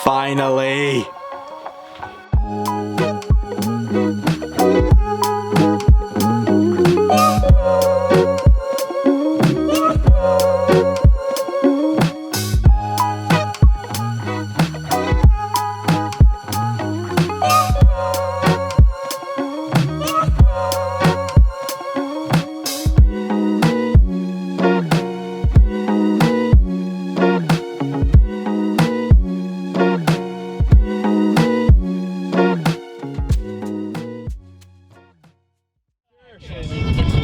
Finally.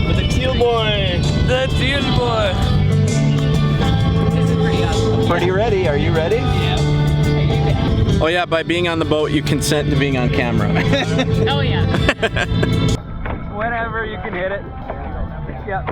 With the teal boy. The teal boy. This is pretty awesome. Pretty ready. Are you ready? Yeah. Oh yeah, by being on the boat, you consent to being on camera. Oh yeah. Whenever you can hit it. Yep.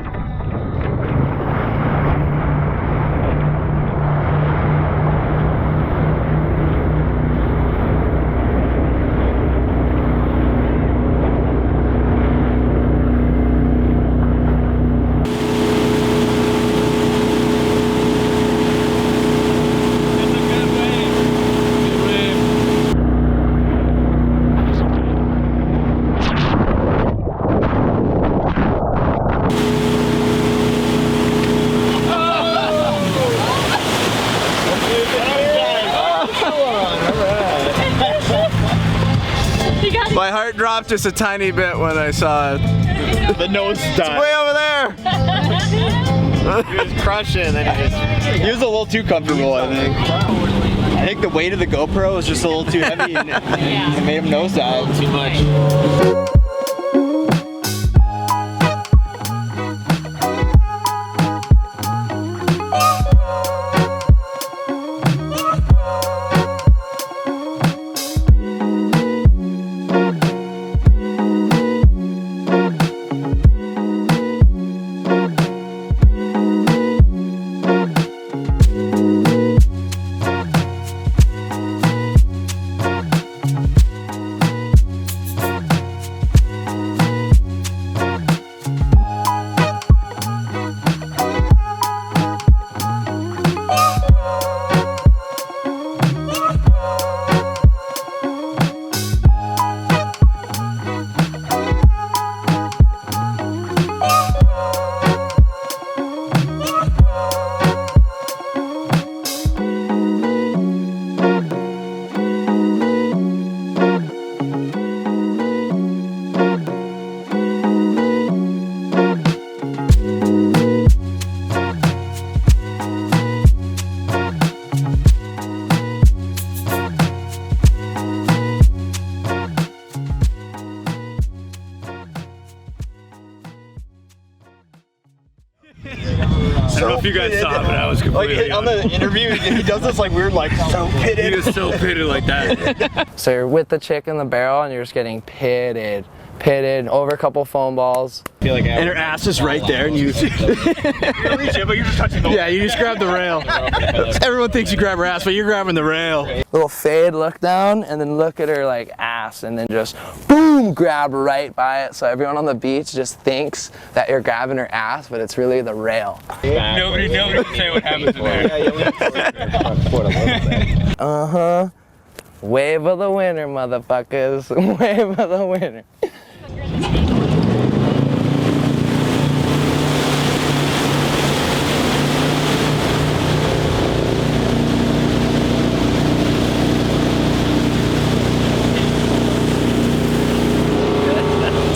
My heart dropped just a tiny bit when I saw The nose dive. way over there. He was crushing, and he was a little too comfortable, I think. I think the weight of the GoPro was just a little too heavy, and it made him nosedive too much. I don't know if you guys saw it, but I was completely on the interview. He does this like weird, like so pitted. He was so pitted like that. So you're with the chick in the barrel and you're just getting pitted over a couple foam balls. And her ass is right there, and you. Reach it, but you're just touching the. Yeah, you just grab the rail. Everyone thinks you grab her ass, but you're grabbing the rail. Little fade look down and then look at her like ass and then just boom, grab right by it. So everyone on the beach just thinks that you're grabbing her ass, but it's really the rail. Nobody can say what happens in there. Uh-huh. Wave of the winter, motherfuckers. Wave of the winter.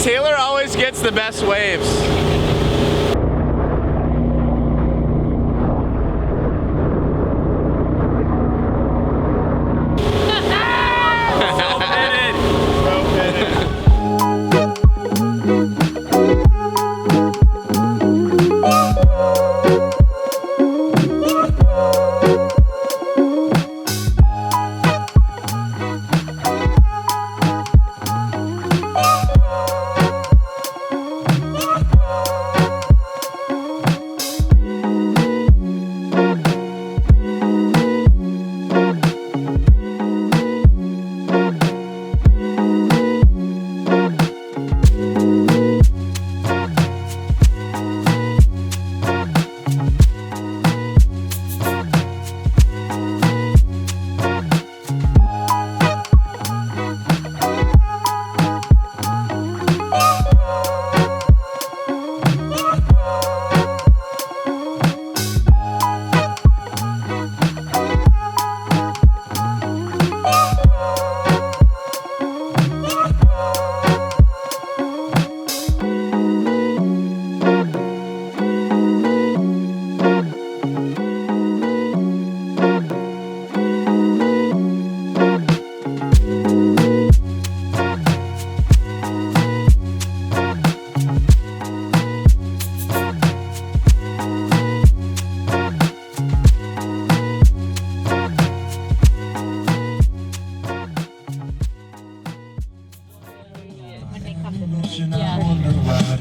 Taylor always gets the best waves.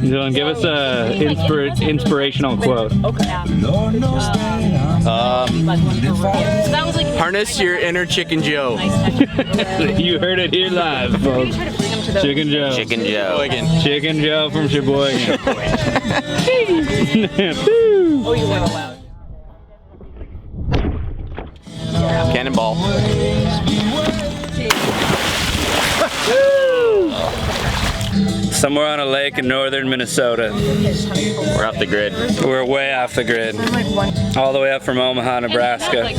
Dylan, give us a inspirational quote. That was like Harness your inner Chicken Joe. You heard it here live, folks. Chicken Joe. Chicken Joe. Chicken Joe from Sheboygan. Oh, you weren't allowed. Cannonball. Somewhere on a lake in northern Minnesota. We're off the grid. We're way off the grid. All the way up from Omaha, Nebraska.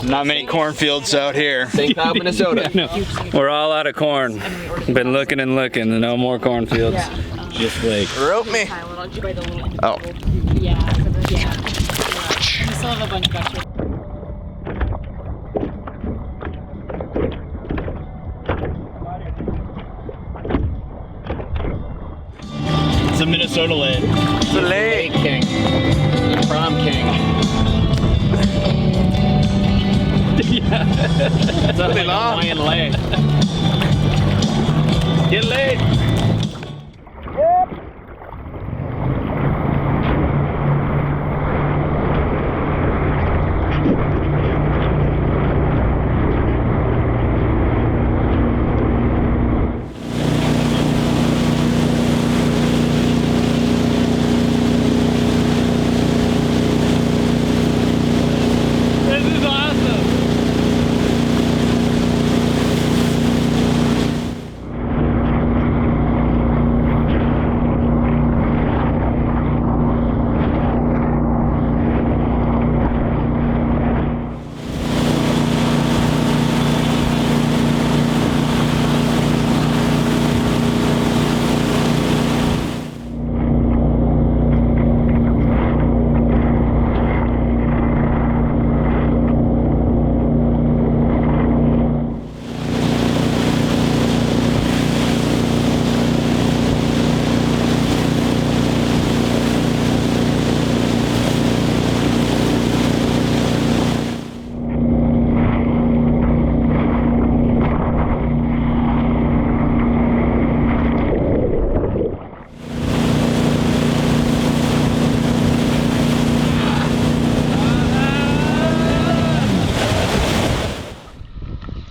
Not many cornfields out here. St. Cloud, Minnesota. No, we're all out of corn. Been looking and looking, no more cornfields. Just lake. Rope me. Oh. Yeah. Yeah. We still have a bunch of extra. It's a Minnesota lake. It's a lake. King. The prom king. Yeah. It's like a Hawaiian lake. Get laid.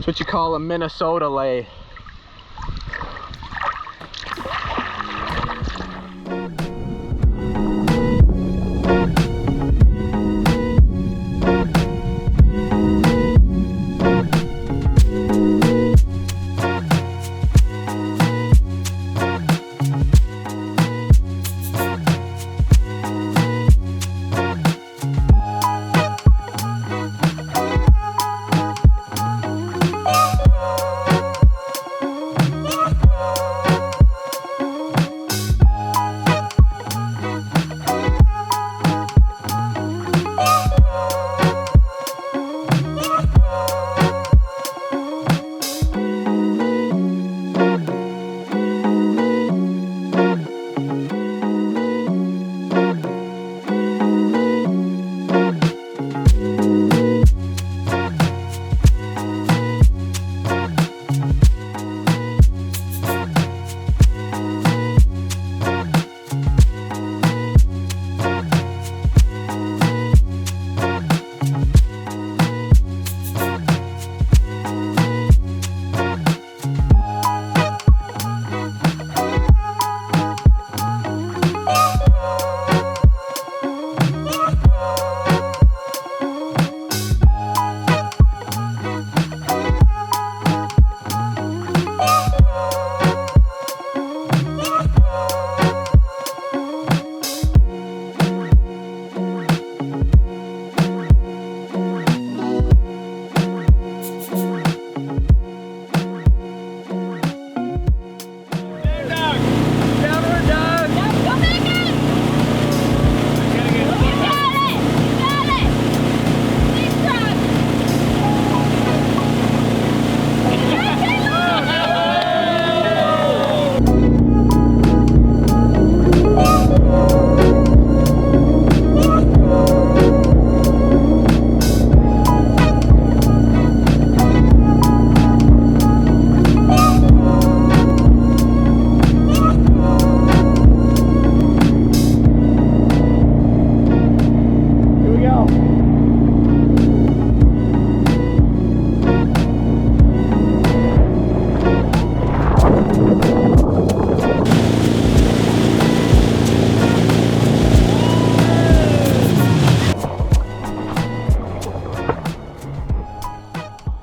What you call a Minnesota lay.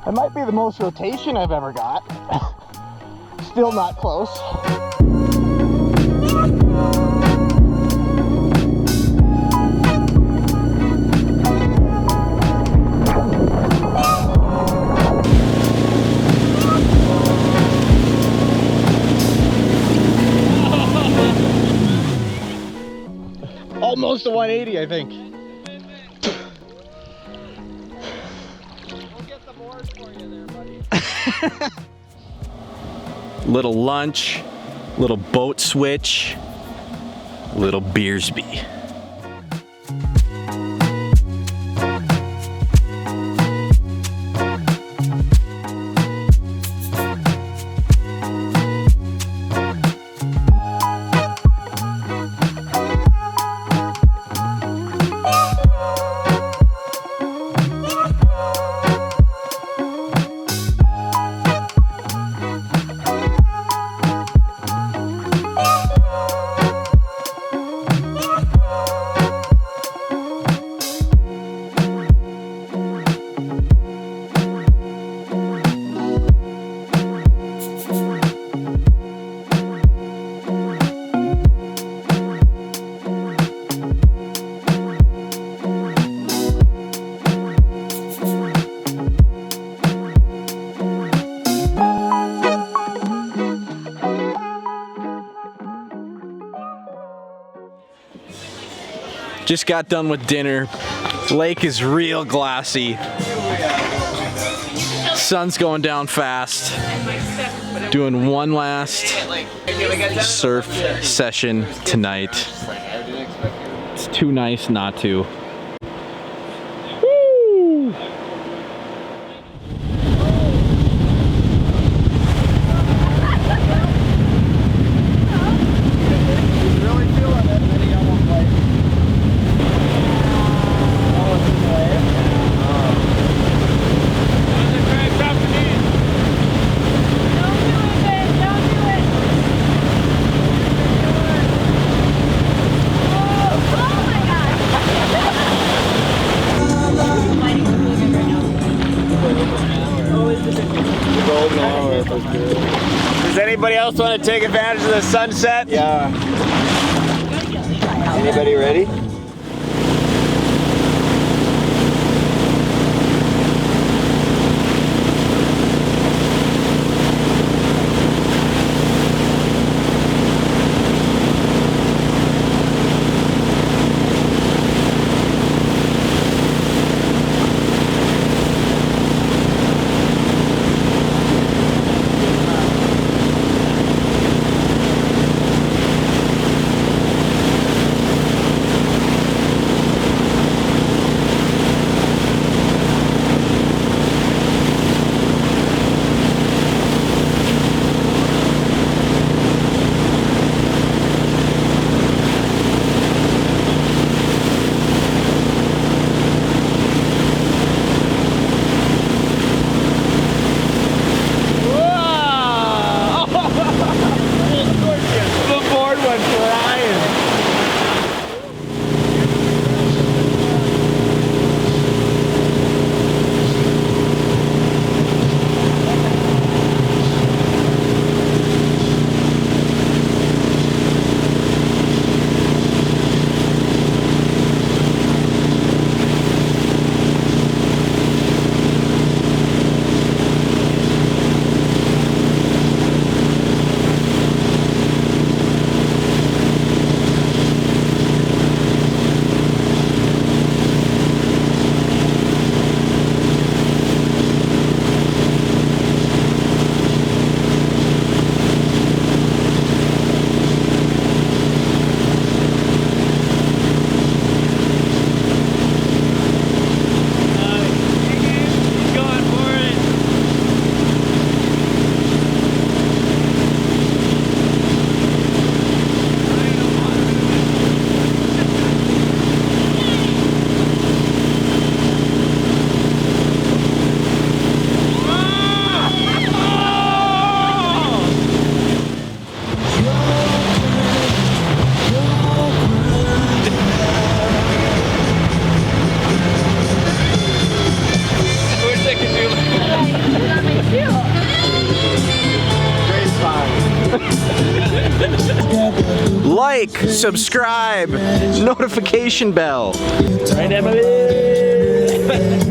That might be the most rotation I've ever got. Still not close. Almost a 180, I think. We'll get the board for you there, buddy. Little lunch, little boat switch, little Beersby. Just got done with dinner. Lake is real glassy. Sun's going down fast. Doing one last surf session tonight. It's too nice not to. Woo! Does anybody else want to take advantage of the sunset? Yeah. Anybody ready? like, subscribe, notification bell. Right, Emily?